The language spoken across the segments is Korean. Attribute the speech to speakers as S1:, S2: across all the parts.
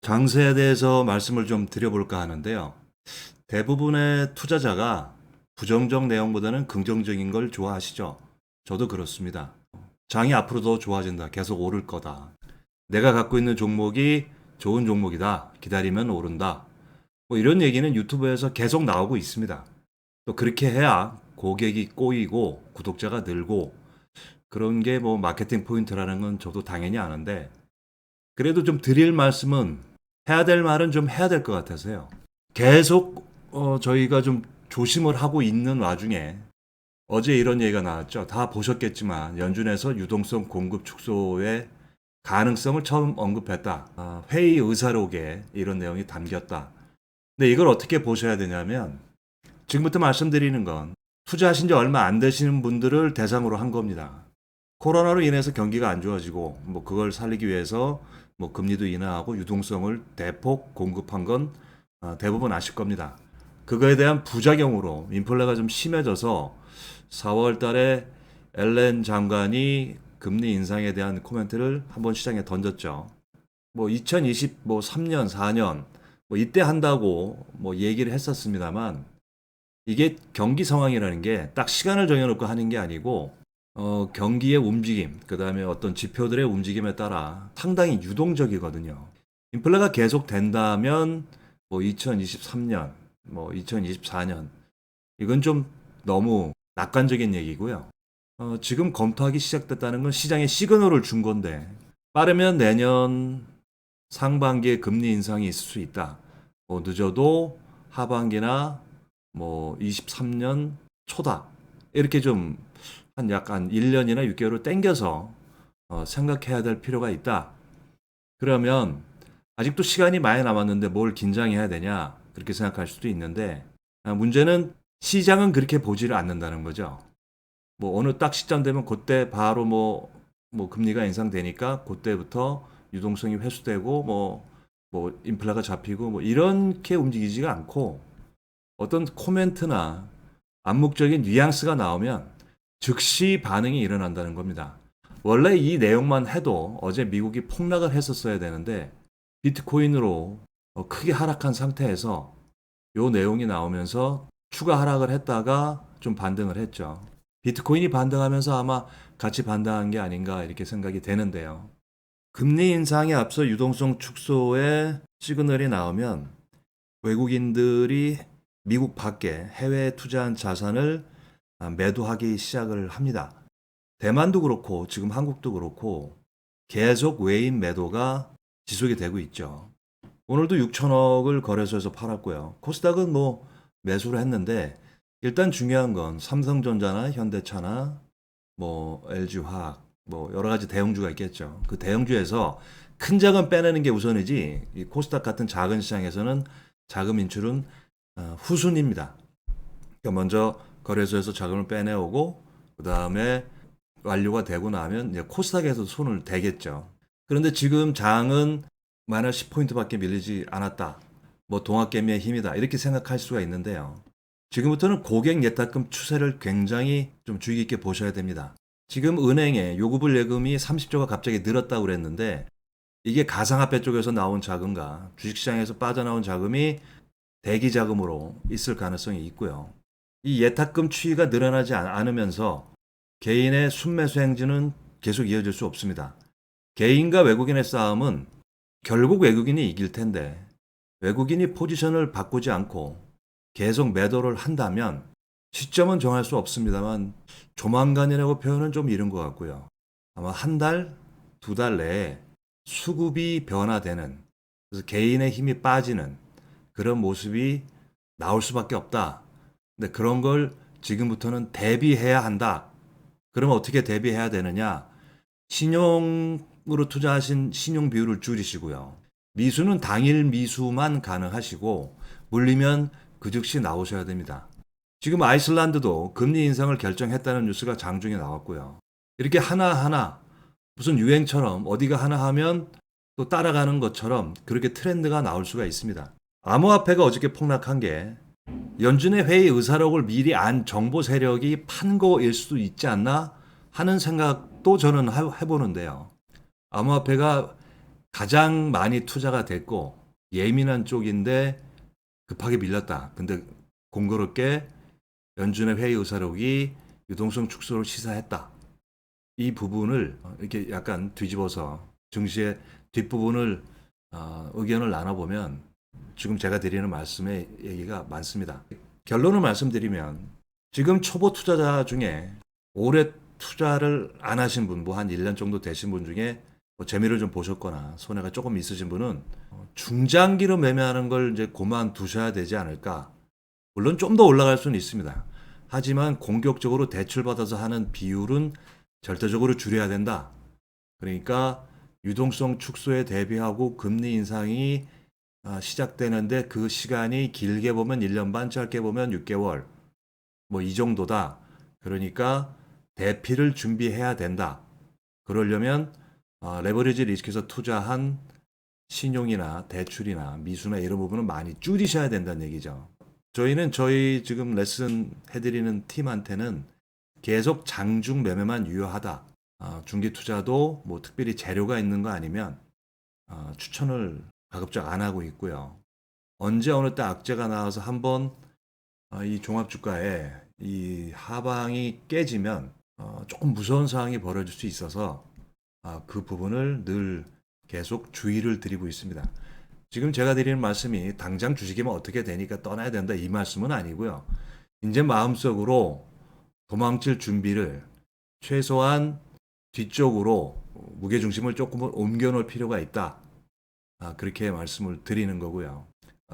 S1: 장세에 대해서 말씀을 좀 드려볼까 하는데요. 대부분의 투자자가 부정적 내용보다는 긍정적인 걸 좋아하시죠. 저도 그렇습니다. 장이 앞으로 더 좋아진다. 계속 오를 거다. 내가 갖고 있는 종목이 좋은 종목이다. 기다리면 오른다. 뭐 이런 얘기는 유튜브에서 계속 나오고 있습니다. 또 그렇게 해야 고객이 꼬이고 구독자가 늘고 그런 게 뭐 마케팅 포인트라는 건 저도 당연히 아는데, 그래도 좀 드릴 말씀은 해야 될 말은 좀 해야 될 것 같아서요. 계속 저희가 좀 조심을 하고 있는 와중에 어제 이런 얘기가 나왔죠. 다 보셨겠지만 연준에서 유동성 공급 축소의 가능성을 처음 언급했다. 회의 의사록에 이런 내용이 담겼다. 근데 이걸 어떻게 보셔야 되냐면, 지금부터 말씀드리는 건 투자하신 지 얼마 안 되시는 분들을 대상으로 한 겁니다. 코로나로 인해서 경기가 안 좋아지고 뭐 그걸 살리기 위해서 뭐 금리도 인하하고 유동성을 대폭 공급한 건 대부분 아실 겁니다. 그거에 대한 부작용으로 인플레가 좀 심해져서 4월 달에 앨런 장관이 금리 인상에 대한 코멘트를 한번 시장에 던졌죠. 뭐 2023년, 4년 뭐 이때 한다고 뭐 얘기를 했었습니다만, 이게 경기 상황이라는 게 딱 시간을 정해놓고 하는 게 아니고 경기의 움직임, 그 다음에 어떤 지표들의 움직임에 따라 상당히 유동적이거든요. 인플레가 계속 된다면 뭐 2023년, 뭐 2024년 이건 좀 너무 낙관적인 얘기고요. 지금 검토하기 시작됐다는 건 시장에 시그널을 준 건데, 빠르면 내년 상반기에 금리 인상이 있을 수 있다. 뭐 늦어도 하반기나 뭐 23년 초다. 이렇게 좀 한 약간 1년이나 6개월을 땡겨서 생각해야 될 필요가 있다. 그러면 아직도 시간이 많이 남았는데 뭘 긴장해야 되냐? 그렇게 생각할 수도 있는데, 문제는 시장은 그렇게 보지를 않는다는 거죠. 뭐 어느 딱 시점 되면 그때 바로 뭐 금리가 인상되니까 그때부터 유동성이 회수되고 뭐 인플레가 잡히고 뭐 이렇게 움직이지가 않고, 어떤 코멘트나 암묵적인 뉘앙스가 나오면 즉시 반응이 일어난다는 겁니다. 원래 이 내용만 해도 어제 미국이 폭락을 했었어야 되는데, 비트코인으로 크게 하락한 상태에서 요 내용이 나오면서 추가 하락을 했다가 좀 반등을 했죠. 비트코인이 반등하면서 아마 같이 반등한 게 아닌가 이렇게 생각이 되는데요. 금리 인상에 앞서 유동성 축소의 시그널이 나오면 외국인들이 미국 밖에 해외에 투자한 자산을 매도하기 시작을 합니다. 대만도 그렇고 지금 한국도 그렇고 계속 외인 매도가 지속이 되고 있죠. 오늘도 6천억을 거래소에서 팔았고요. 코스닥은 뭐 매수를 했는데, 일단 중요한 건 삼성전자나 현대차나 뭐 LG화학 뭐 여러 가지 대형주가 있겠죠. 그 대형주에서 큰 자금 빼내는 게 우선이지, 이 코스닥 같은 작은 시장에서는 자금 인출은 후순입니다. 그러니까 먼저 거래소에서 자금을 빼내오고 그 다음에 완료가 되고 나면 이제 코스닥에서 손을 대겠죠. 그런데 지금 장은 마이너스 10포인트밖에 밀리지 않았다. 뭐 동학개미의 힘이다. 이렇게 생각할 수가 있는데요. 지금부터는 고객 예탁금 추세를 굉장히 좀 주의 깊게 보셔야 됩니다. 지금 은행에 요구불 예금이 30조가 갑자기 늘었다고 그랬는데, 이게 가상화폐 쪽에서 나온 자금과 주식시장에서 빠져나온 자금이 대기 자금으로 있을 가능성이 있고요. 이 예탁금 추이가 늘어나지 않으면서 개인의 순매수 행진은 계속 이어질 수 없습니다. 개인과 외국인의 싸움은 결국 외국인이 이길 텐데, 외국인이 포지션을 바꾸지 않고 계속 매도를 한다면 시점은 정할 수 없습니다만 조만간이라고 표현은 좀 이른 것 같고요. 아마 한 달, 두 달 내에 수급이 변화되는, 그래서 개인의 힘이 빠지는 그런 모습이 나올 수밖에 없다. 근데 그런 걸 지금부터는 대비해야 한다. 그러면 어떻게 대비해야 되느냐? 신용으로 투자하신 신용 비율을 줄이시고요. 미수는 당일 미수만 가능하시고, 물리면 그 즉시 나오셔야 됩니다. 지금 아이슬란드도 금리 인상을 결정했다는 뉴스가 장중에 나왔고요. 이렇게 하나하나 무슨 유행처럼 어디가 하나 하면 또 따라가는 것처럼 그렇게 트렌드가 나올 수가 있습니다. 암호화폐가 어저께 폭락한 게 연준의 회의 의사록을 미리 안 정보 세력이 판 거일 수도 있지 않나 하는 생각도 저는 해보는데요. 암호화폐가 가장 많이 투자가 됐고 예민한 쪽인데 급하게 밀렸다. 근데 공교롭게 연준의 회의 의사록이 유동성 축소를 시사했다. 이 부분을 이렇게 약간 뒤집어서 증시의 뒷부분을 의견을 나눠보면 지금 제가 드리는 말씀의 얘기가 많습니다. 결론을 말씀드리면 지금 초보 투자자 중에 오래 투자를 안 하신 분, 뭐 한 1년 정도 되신 분 중에 뭐 재미를 좀 보셨거나 손해가 조금 있으신 분은 중장기로 매매하는 걸 이제 그만두셔야 되지 않을까. 물론 좀 더 올라갈 수는 있습니다. 하지만 공격적으로 대출받아서 하는 비율은 절대적으로 줄여야 된다. 그러니까 유동성 축소에 대비하고 금리 인상이 시작되는데 그 시간이 길게 보면 1년 반, 짧게 보면 6개월. 뭐 이 정도다. 그러니까 대피를 준비해야 된다. 그러려면 레버리지 리스크에서 투자한 신용이나 대출이나 미수나 이런 부분은 많이 줄이셔야 된다는 얘기죠. 저희는 저희 지금 레슨 해드리는 팀한테는 계속 장중 매매만 유효하다. 중기 투자도 뭐 특별히 재료가 있는 거 아니면 추천을 가급적 안 하고 있고요. 언제 어느 때 악재가 나와서 한번 이 종합주가에 이 하방이 깨지면 조금 무서운 상황이 벌어질 수 있어서 그 부분을 늘 계속 주의를 드리고 있습니다. 지금 제가 드리는 말씀이 당장 주식이면 어떻게 되니까 떠나야 된다 이 말씀은 아니고요. 이제 마음속으로 도망칠 준비를 최소한 뒤쪽으로 무게중심을 조금은 옮겨 놓을 필요가 있다. 그렇게 말씀을 드리는 거고요.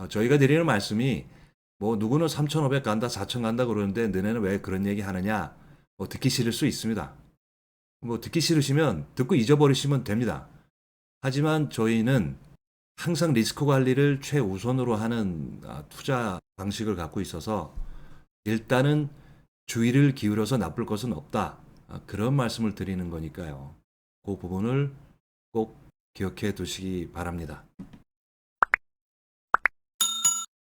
S1: 저희가 드리는 말씀이 뭐 누구는 3,500 간다, 4,000 간다 그러는데 너네는 왜 그런 얘기 하느냐? 뭐 듣기 싫을 수 있습니다. 뭐 듣기 싫으시면 듣고 잊어버리시면 됩니다. 하지만 저희는 항상 리스크 관리를 최우선으로 하는 투자 방식을 갖고 있어서 일단은 주의를 기울여서 나쁠 것은 없다. 그런 말씀을 드리는 거니까요. 그 부분을 꼭 기억해 두시기 바랍니다.